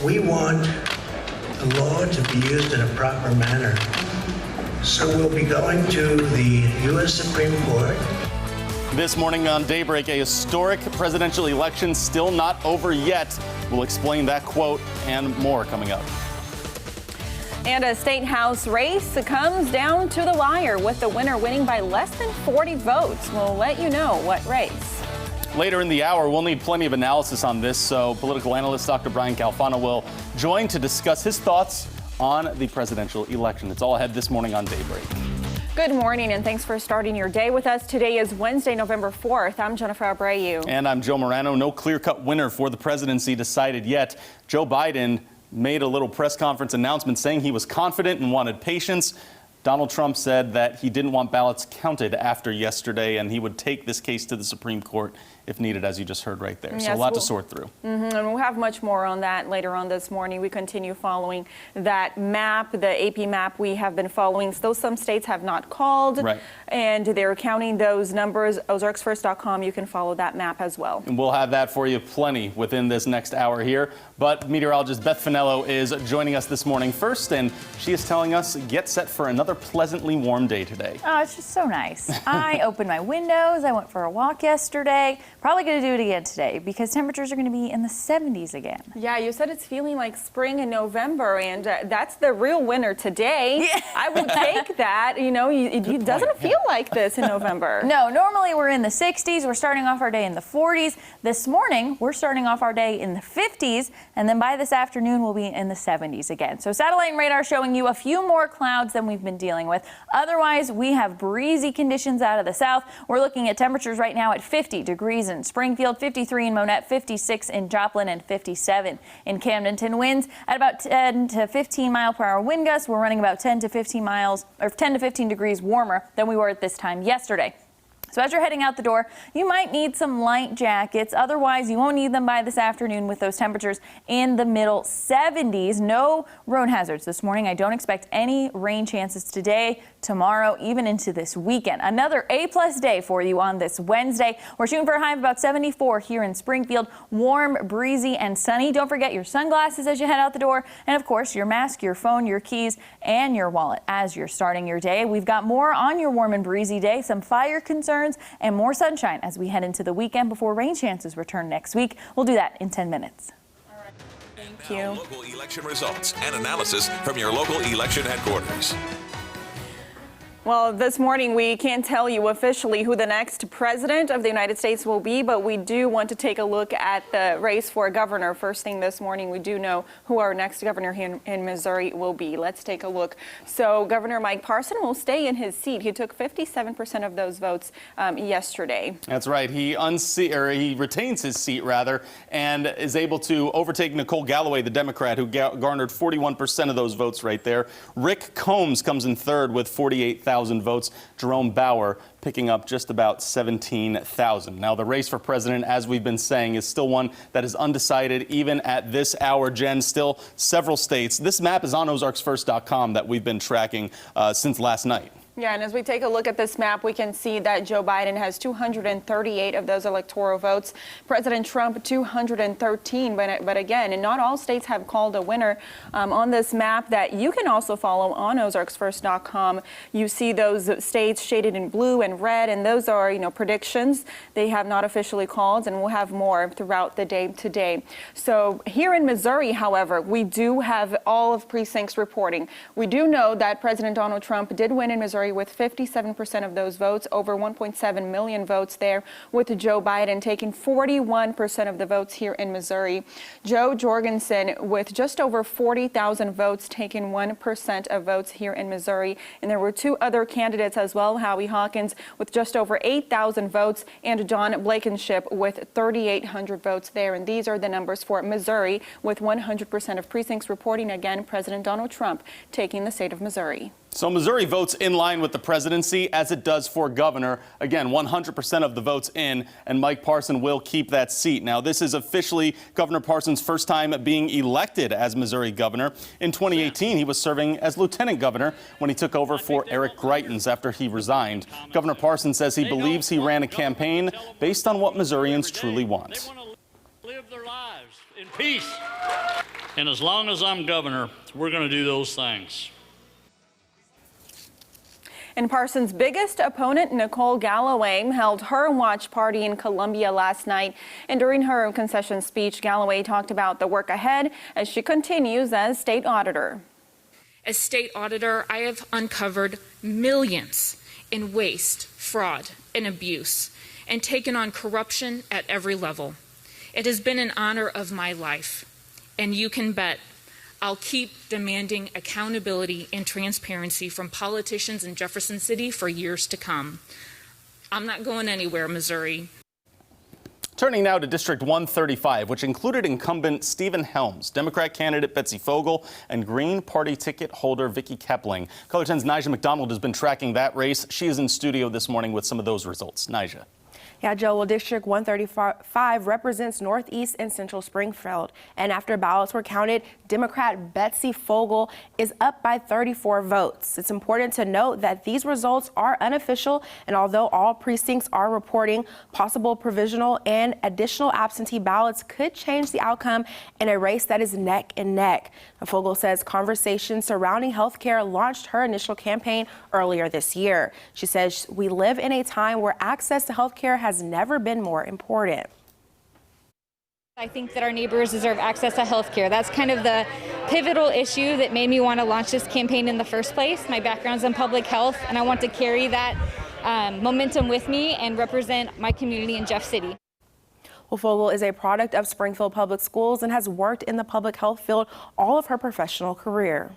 We want the law to be used in a proper manner. So we'll be going to the U.S. Supreme Court. This morning on Daybreak, a historic presidential election still not over yet. We'll explain that quote and more coming up. And a state house race comes down to the wire with the winner winning by less than 40 votes. We'll let you know what race. Later in the hour, we'll need plenty of analysis on this, so political analyst Dr. Brian Calfano will join to discuss his thoughts on the presidential election. It's all ahead this morning on Daybreak. Good morning, and thanks for starting your day with us. Today is Wednesday, November 4th. I'm Jennifer Abreu. And I'm Joe Morano. No clear-cut winner for the presidency decided yet. Joe Biden made a little press conference announcement saying he was confident and wanted patience. Donald Trump said that he didn't want ballots counted after yesterday, and he would take this case to the Supreme Court if needed, as you just heard right there. So a lot to sort through. And we'll have much more on that later on this morning. We continue following that map, the AP map we have been following. Still, some states have not called, and they're counting those numbers. ozarksfirst.com, you can follow that map as well. And we'll have that for you plenty within this next hour here. But meteorologist Beth Finello is joining us this morning first, and she is telling us, get set for another pleasantly warm day today. Oh, it's just so nice. I opened my windows. I went for a walk yesterday. Probably going to do it again today because temperatures are going to be in the 70s again. Yeah, you said it's feeling like spring in November, and that's the real winter today. Yeah. I would take that. You know, it doesn't feel like this in November. No, normally we're in the 60s. We're starting off our day in the 40s. This morning, we're starting off our day in the 50s, and then by this afternoon, we'll be in the 70s again. So satellite and radar showing you a few more clouds than we've been dealing with. Otherwise, we have breezy conditions out of the south. We're looking at temperatures right now at 50 degrees in Springfield, 53 in Monette, 56 in Joplin, and 57 in Camdenton. Winds at about 10 to 15 mile per hour wind gusts. We're running about 10 to 15 degrees warmer than we were at this time yesterday. So as you're heading out the door, you might need some light jackets. Otherwise, you won't need them by this afternoon with those temperatures in the middle 70s. No road hazards this morning. I don't expect any rain chances today, tomorrow, even into this weekend. Another A-plus day for you on this Wednesday. We're shooting for a high of about 74 here in Springfield. Warm, breezy, and sunny. Don't forget your sunglasses as you head out the door. And of course, your mask, your phone, your keys, and your wallet as you're starting your day. We've got more on your warm and breezy day. Some fire concerns and more sunshine as we head into the weekend before rain chances return next week. We'll do that in 10 minutes. All right. Thank you. Local election results and analysis from your local election headquarters. Well, this morning we can't tell you officially who the next president of the United States will be, but we do want to take a look at the race for governor. First thing this morning, we do know who our next governor here in Missouri will be. Let's take a look. So Governor Mike Parson will stay in his seat. He took 57% of those votes yesterday. That's right. He retains his seat, rather, and is able to overtake Nicole Galloway, the Democrat, who garnered 41% of those votes right there. Rick Combs comes in third with 48,000 votes. Jerome Bauer picking up just about 17,000. Now, the race for president, as we've been saying, is still one that is undecided even at this hour. Jen, still several states. This map is on ozarksfirst.com that we've been tracking since last night. Yeah, and as we take a look at this map, we can see that Joe Biden has 238 of those electoral votes. President Trump, 213. But again, and not all states have called a winner. On this map that you can also follow on ozarksfirst.com, you see those states shaded in blue and red, and those are, predictions. They have not officially called, and we'll have more throughout the day today. So here in Missouri, however, we do have all of precincts reporting. We do know that President Donald Trump did win in Missouri with 57% of those votes, over 1.7 million votes there, with Joe Biden taking 41% of the votes here in Missouri. Joe Jorgensen with just over 40,000 votes, taking 1% of votes here in Missouri. And there were two other candidates as well, Howie Hawkins with just over 8,000 votes, and John Blankenship with 3,800 votes there. And these are the numbers for Missouri, with 100% of precincts reporting. Again, President Donald Trump taking the state of Missouri. So Missouri votes in line with the presidency, as it does for governor. Again, 100% of the votes in, and Mike Parson will keep that seat. Now, this is officially Governor Parson's first time being elected as Missouri governor. In 2018, he was serving as lieutenant governor when he took over for Eric Greitens after he resigned. Governor Parson says he believes he ran a campaign based on what Missourians truly want. They want to live their lives in peace. And as long as I'm governor, we're going to do those things. And Parsons' biggest opponent, Nicole Galloway, held her watch party in Columbia last night. And during her concession speech, Galloway talked about the work ahead as she continues as state auditor. As state auditor, I have uncovered millions in waste, fraud, and abuse, and taken on corruption at every level. It has been an honor of my life, and you can bet I'll keep demanding accountability and transparency from politicians in Jefferson City for years to come. I'm not going anywhere, Missouri. Turning now to District 135, which included incumbent Stephen Helms, Democrat candidate Betsy Fogel, and Green Party ticket holder Vicki Kepling. Color 10's Nija McDonald has been tracking that race. She is in studio this morning with some of those results. Nija. Yeah, Joe, well, District 135 represents Northeast and Central Springfield. And after ballots were counted, Democrat Betsy Fogel is up by 34 votes. It's important to note that these results are unofficial, and although all precincts are reporting, possible provisional and additional absentee ballots could change the outcome in a race that is neck and neck. Fogel says conversations surrounding health care launched her initial campaign earlier this year. She says we live in a time where access to health care has never been more important. I think that our neighbors deserve access to health care. That's kind of the pivotal issue that made me want to launch this campaign in the first place. My background's in public health, and I want to carry that momentum with me and represent my community in Jeff City. Well, Fogel is a product of Springfield Public Schools and has worked in the public health field all of her professional career.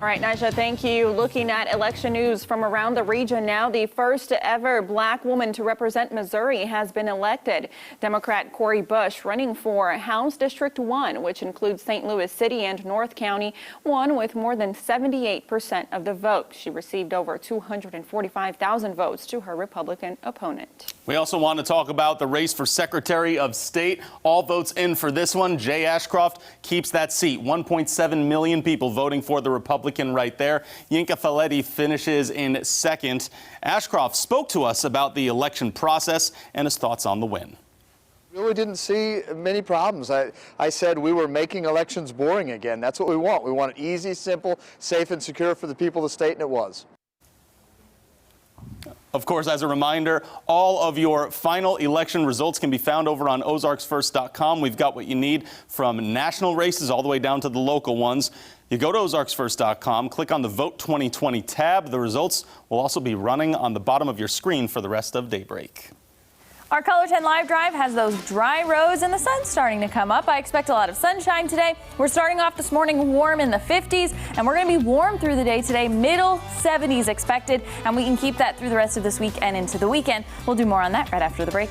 All right, Nija, thank you. Looking at election news from around the region now, the first ever black woman to represent Missouri has been elected. Democrat Cori Bush, running for House District 1, which includes St. Louis City and North County, won with more than 78% of the vote. She received over 245,000 votes to her Republican opponent. We also want to talk about the race for Secretary of State. All votes in for this one. Jay Ashcroft keeps that seat. 1.7 million people voting for the Republican right there. Yinka Faletti finishes in second. Ashcroft spoke to us about the election process and his thoughts on the win. Really didn't see many problems. I said we were making elections boring again. That's what we want. We want it easy, simple, safe, and secure for the people of the state, and it was. Of course, as a reminder, all of your final election results can be found over on ozarksfirst.com. We've got what you need from national races all the way down to the local ones. You go to ozarksfirst.com, click on the Vote 2020 tab. The results will also be running on the bottom of your screen for the rest of Daybreak. Our Color 10 Live Drive has those dry roads and the sun's starting to come up. I expect a lot of sunshine today. We're starting off this morning warm in the 50s, and we're going to be warm through the day today, middle 70s expected, and we can keep that through the rest of this week and into the weekend. We'll do more on that right after the break.